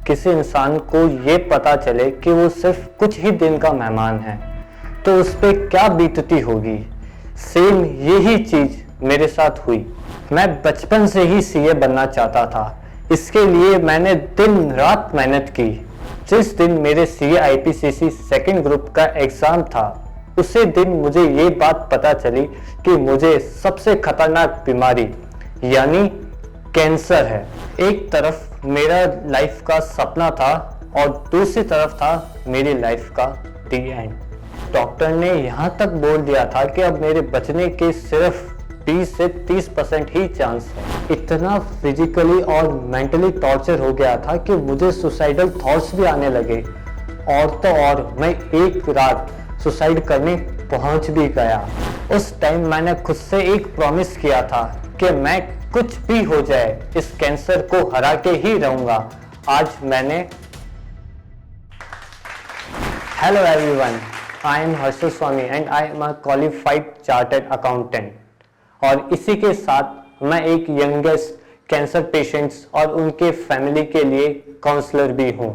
किसी इंसान को ये पता चले कि वो सिर्फ कुछ ही दिन का मेहमान है तो उस पर क्या बीतती होगी। सेम यही चीज मेरे साथ हुई। मैं बचपन से ही सीए बनना चाहता था। इसके लिए मैंने दिन रात मेहनत की। जिस दिन मेरे सीए आईपीसीसी सेकंड ग्रुप का एग्जाम था उसी दिन मुझे ये बात पता चली कि मुझे सबसे खतरनाक बीमारी यानी कैंसर है। एक तरफ मेरा लाइफ का सपना था और दूसरी तरफ था मेरी लाइफ का दी एंड। डॉक्टर ने यहाँ तक बोल दिया था कि अब मेरे बचने के सिर्फ 20 से 30% ही चांस है। इतना फिजिकली और मेंटली टॉर्चर हो गया था कि मुझे सुसाइडल थॉट्स भी आने लगे। और तो और मैं एक रात सुसाइड करने पहुंच भी गया। उस टाइम मैंने खुद से एक प्रॉमिस किया था कि मैं कुछ भी हो जाए इस कैंसर को हरा के ही रहूंगा। आज मैंने hello everyone, I am Harshal Swami and I am a qualified chartered accountant. और इसी के साथ मैं एक यंगेस्ट कैंसर पेशेंट्स और उनके फैमिली के लिए काउंसलर भी हूं।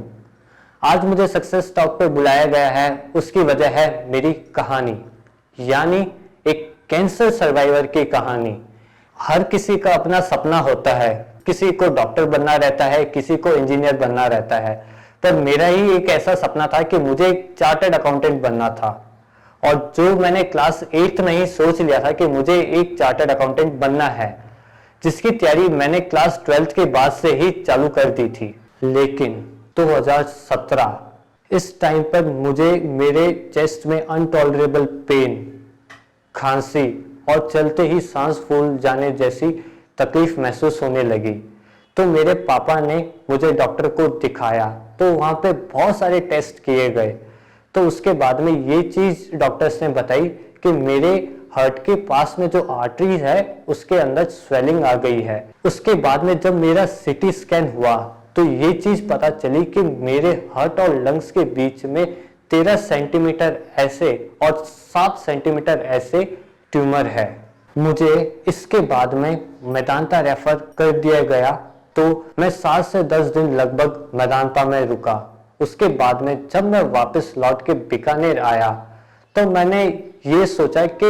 आज मुझे सक्सेस टॉक पे बुलाया गया है, उसकी वजह है मेरी कहानी, यानी एक कैंसर सर्वाइवर की कहानी। हर किसी का अपना सपना होता है, किसी को डॉक्टर बनना रहता है, किसी को इंजीनियर बनना रहता है, पर मेरा ही एक ऐसा सपना था कि मुझे एक चार्टर्ड अकाउंटेंट बनना था। और जो मैंने क्लास 8th में ही सोच लिया था कि मुझे एक चार्टर्ड अकाउंटेंट बनना है, जिसकी तैयारी मैंने क्लास 12th के बाद से ही चालू कर दी थी। लेकिन 2017 इस टाइम पर मुझे मेरे चेस्ट में अनटॉलरेबल पेन, खांसी और चलते ही सांस फूल जाने जैसी तकलीफ महसूस होने लगी। तो मेरे पापा ने मुझे डॉक्टर को दिखाया, तो वहाँ पे बहुत सारे टेस्ट किए गए। तो उसके बाद में ये चीज डॉक्टर्स ने बताई कि मेरे हार्ट के पास में जो आर्टरी है उसके अंदर स्वेलिंग आ गई है। उसके बाद में जब मेरा सीटी स्कैन हुआ तो ये चीज पता चली कि मेरे हार्ट और लंग्स के बीच में 13 सेंटीमीटर ऐसे और 7 सेंटीमीटर ऐसे ट्यूमर है। मुझे इसके बाद में मेदांता रेफर कर दिया गया। तो मैं 7 से 10 दिन लगभग मेदांता में रुका। उसके बाद में जब मैं वापस लौट के बीकानेर आया तो मैंने ये सोचा कि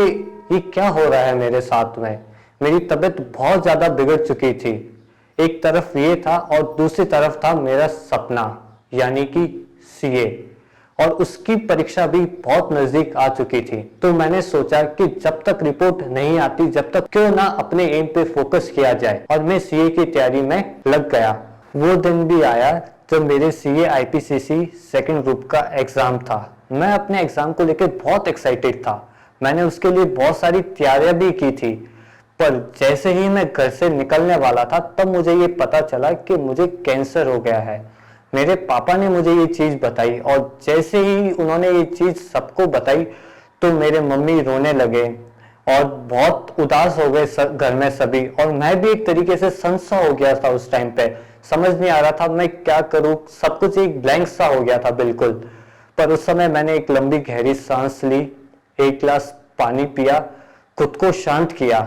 ये क्या हो रहा है मेरे साथ में। मेरी तबीयत बहुत ज्यादा बिगड़ चुकी थी। एक तरफ ये था और दूसरी तरफ था मेरा सपना यानी कि सीए, और उसकी परीक्षा भी बहुत नजदीक आ चुकी थी। तो मैंने सोचा कि जब तक रिपोर्ट नहीं आती जब तक क्यों ना अपने एम पे फोकस किया जाए, और मैं सीए की तैयारी में लग गया। वो दिन भी आया जब मेरे सीए आईपीसीसी सेकंड ग्रुप का एग्जाम था। मैं अपने एग्जाम को लेकर बहुत एक्साइटेड था। मैंने उसके लिए बहुत सारी तैयारियां भी की थी, पर जैसे ही मैं घर से निकलने वाला था तब मुझे ये पता चला कि मुझे कैंसर हो गया है। मेरे पापा ने मुझे ये चीज बताई और जैसे ही उन्होंने ये चीज सबको बताई तो मेरे मम्मी रोने लगे और बहुत उदास हो गए घर में सभी। और मैं भी एक तरीके से संसा हो गया था। उस टाइम पे समझ नहीं आ रहा था मैं क्या करूं, सब कुछ एक ब्लैंक सा हो गया था बिल्कुल। पर उस समय मैंने एक लंबी गहरी सांस ली, एक गिलास पानी पिया, खुद को शांत किया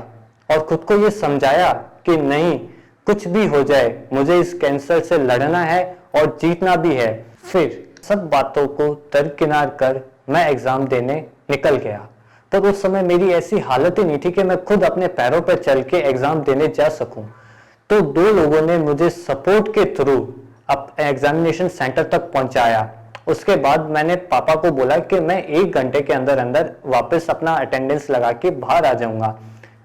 और खुद को ये समझाया कि नहीं, कुछ भी हो जाए मुझे इस कैंसर से लड़ना है और जीतना भी है। फिर सब बातों को दरकिनार कर मैं एग्जाम देने निकल गया। पर उस समय मेरी ऐसी हालत ही नहीं थी कि मैं खुद अपने पैरों पर चल के एग्जाम देने जा सकूं। तो 2 लोगों ने मुझे सपोर्ट के थ्रू अपने एग्जामिनेशन सेंटर तक पहुंचाया। उसके बाद मैंने पापा को बोला कि मैं 1 घंटे के अंदर अंदर वापस अपना अटेंडेंस लगा के बाहर आ जाऊंगा।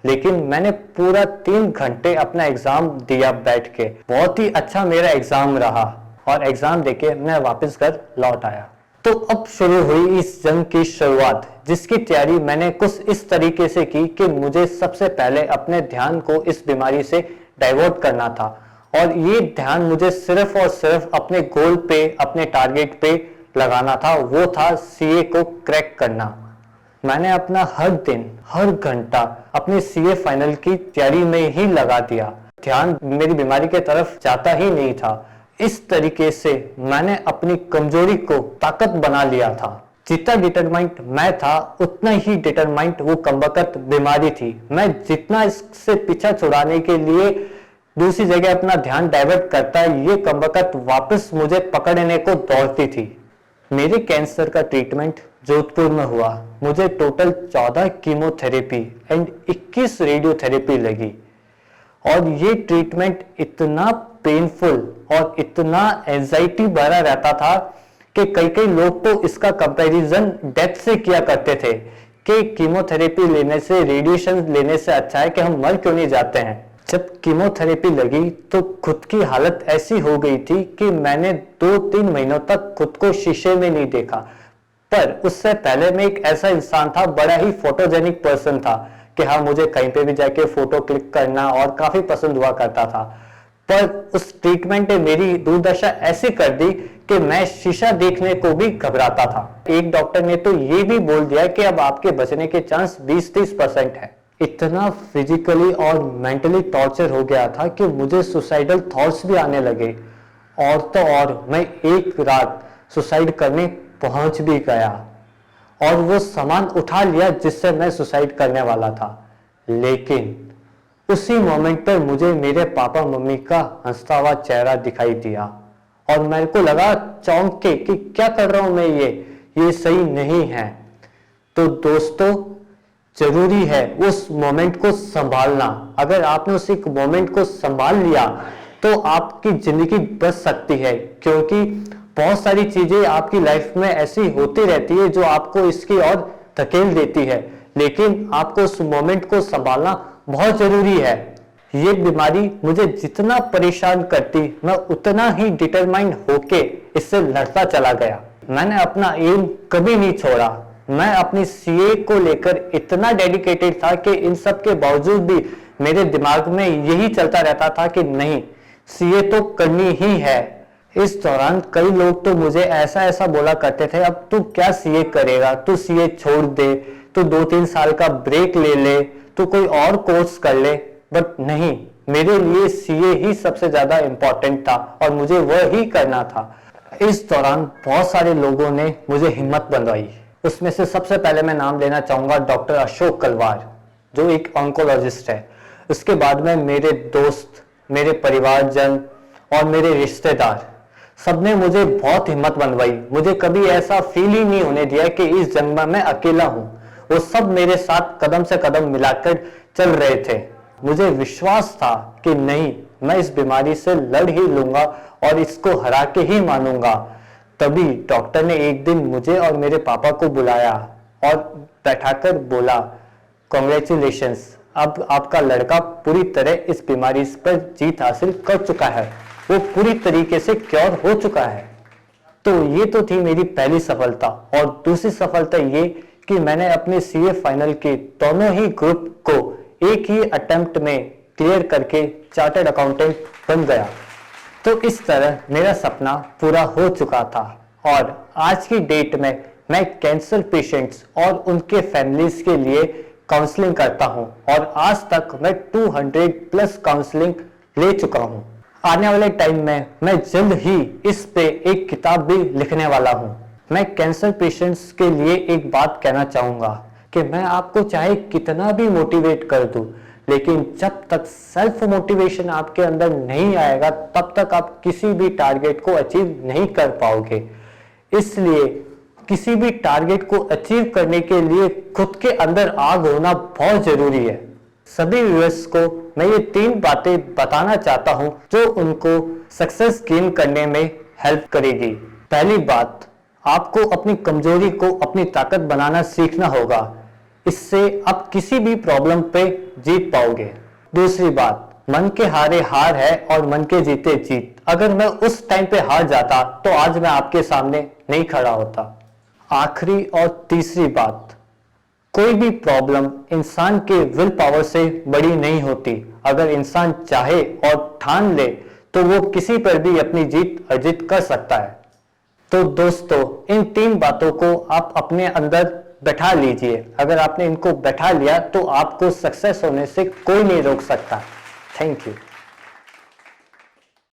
लेकिन मैंने पूरा 3 घंटे अपना एग्जाम दिया बैठ के। बहुत ही अच्छा मेरा एग्जाम रहा और एग्जाम देके मैं वापस घर लौट आया। तो अब शुरू हुई इस जंग की शुरुआत, जिसकी तैयारी मैंने कुछ इस तरीके से की कि मुझे सबसे पहले अपने ध्यान को इस बीमारी से डाइवर्ट करना था और ये ध्यान मुझे सिर्फ और सिर्फ अपने गोल पे, अपने टारगेट पे लगाना था। वो था सीए को क्रैक करना। मैंने अपना हर दिन, हर घंटा अपने सीए फाइनल की तैयारी में ही लगा दिया। ध्यान मेरी बीमारी के तरफ जाता ही नहीं था। इस तरीके से मैंने अपनी कमजोरी को ताकत बना लिया था। जितना डिटरमाइंड मैं था उतना ही डिटरमाइंड वो कमबख्त बीमारी थी। मैं जितना इससे पीछा छुड़ाने के लिए दूसरी जगह अपना ध्यान डाइवर्ट करता है, ये कमबख्त वापस मुझे पकड़ने को दौड़ती थी। मेरे कैंसर का ट्रीटमेंट जोधपुर में हुआ। मुझे टोटल 14 कीमोथेरेपी एंड 21 रेडियोथेरेपी लगी और ये ट्रीटमेंट इतना पेनफुल और इतना एंजाइटी भरा रहता था कि कई लोग तो इसका कंपैरिजन डेथ से किया करते थे कि कीमोथेरेपी लेने से, रेडिएशन लेने से अच्छा है कि हम मर क्यों नहीं जाते हैं। जब कीमोथेरेपी लगी तो खुद की हालत ऐसी हो गई थी कि मैंने 2-3 महीनों तक खुद को शीशे में नहीं देखा। पर उससे पहले मैं एक ऐसा इंसान था, बड़ा ही फोटोजेनिक पर्सन था कि हाँ, मुझे कहीं पे भी जाके फोटो क्लिक करना और काफी पसंद हुआ करता था। पर उस ट्रीटमेंट ने मेरी दुर्दशा ऐसी कर दी कि मैं शीशा देखने को भी घबराता था। एक डॉक्टर ने तो ये भी बोल दिया कि अब आपके बचने के चांस 20-30% है। इतना फिजिकली और मेंटली टॉर्चर हो गया था कि मुझे सुसाइडल थॉट्स भी आने लगे। और तो और मैं एक रात सुसाइड करने पहुंच भी गया और वो सामान उठा लिया जिससे मैं सुसाइड करने वाला था। लेकिन उसी मोमेंट पर मुझे मेरे पापा मम्मी का हंसता हुआ चेहरा दिखाई दिया और मेरे को लगा चौंक के कि क्या कर रहा हूं मैं, ये सही नहीं है। तो दोस्तों, जरूरी है उस मोमेंट को संभालना। अगर आपने उस एक मोमेंट को संभाल लिया तो आपकी जिंदगी बच सकती है, क्योंकि बहुत सारी चीजें आपकी लाइफ में ऐसी होती रहती है जो आपको इसकी ओर धकेल देती है, लेकिन आपको उस मोमेंट को संभालना बहुत जरूरी है। ये बीमारी मुझे जितना परेशान करती, मैं उतना ही डिटरमाइंड होके इससे लड़ता चला गया। मैंने अपना एम कभी नहीं छोड़ा। मैं अपनी सीए को लेकर इतना डेडिकेटेड था कि इन सब के बावजूद भी मेरे दिमाग में यही चलता रहता था कि नहीं, सीए तो करनी ही है। इस दौरान कई लोग तो मुझे ऐसा बोला करते थे, अब तू क्या सीए करेगा, तू सीए छोड़ दे, तू 2-3 साल का ब्रेक ले ले, तू कोई और कोर्स कर ले। बट नहीं, मेरे लिए सीए ही सबसे ज्यादा इंपॉर्टेंट था और मुझे वह ही करना था। इस दौरान बहुत सारे लोगों ने मुझे हिम्मत बंधवाई। उसमें से सबसे पहले मैं नाम लेना चाहूंगा डॉक्टर अशोक कलवार, जो एक ऑन्कोलॉजिस्ट है। उसके बाद में मेरे दोस्त, मेरे परिवारजन और मेरे रिश्तेदार, सबने मुझे बहुत हिम्मत बंधवाई। मुझे कभी ऐसा फील ही नहीं होने दिया कि इस जंग में मैं अकेला हूं। वो सब मेरे साथ कदम से कदम मिलाकर चल रहे थे। मुझे विश्वास था कि नहीं, मैं इस बीमारी से लड़ ही लूंगा और इसको हरा के ही मानूंगा। तभी डॉक्टर ने एक दिन मुझे और मेरे पापा को बुलाया और बैठाकर बोला, कॉन्ग्रेचुलेशंस, अब आपका लड़का पूरी तरह इस बीमारी पर जीत हासिल कर चुका है, वो पूरी तरीके से क्योर हो चुका है। तो ये तो थी मेरी पहली सफलता। और दूसरी सफलता ये कि मैंने अपने सीए फाइनल के दोनों ही ग्रुप को एक ही अटेम्प्ट में क्लियर करके चार्टर्ड अकाउंटेंट बन गया। तो इस तरह मेरा सपना पूरा हो चुका था और आज की डेट में मैं कैंसर पेशेंट्स और उनके फैमिलीज के लिए काउंसलिंग करता हूं और आज तक मैं 200+ काउंसलिंग ले चुका हूं। आने वाले टाइम में मैं जल्द ही इस पे एक किताब भी लिखने वाला हूं। मैं कैंसर पेशेंट्स के लिए एक बात कहना चाहूंगा कि मैं आपको चाहे कितना भी मोटिवेट कर दूं, लेकिन जब तक सेल्फ मोटिवेशन आपके अंदर नहीं आएगा तब तक आप किसी भी टारगेट को अचीव नहीं कर पाओगे। इसलिए किसी भी टारगेट को अचीव करने के लिए खुद के अंदर आग होना बहुत जरूरी है। सभी व्यूअर्स को मैं ये 3 बातें बताना चाहता हूं जो उनको सक्सेस गेन करने में हेल्प करेगी। पहली बात, आपको अपनी कमजोरी को अपनी ताकत बनाना सीखना होगा। इससे आप किसी भी प्रॉब्लम पे जीत पाओगे। दूसरी बात, मन के हारे हार है और मन के जीते जीत। अगर मैं उस टाइम पे हार जाता तो आज मैं आपके सामने नहीं खड़ा होता। आखिरी और तीसरी बात, कोई भी प्रॉब्लम इंसान के विल पावर से बड़ी नहीं होती। अगर इंसान चाहे और ठान ले तो वो किसी पर भी अपनी जीत अर्जित कर सकता है। तो दोस्तों, इन 3 बातों को आप अपने अंदर बैठा लीजिए। अगर आपने इनको बैठा लिया तो आपको सक्सेस होने से कोई नहीं रोक सकता। Thank you.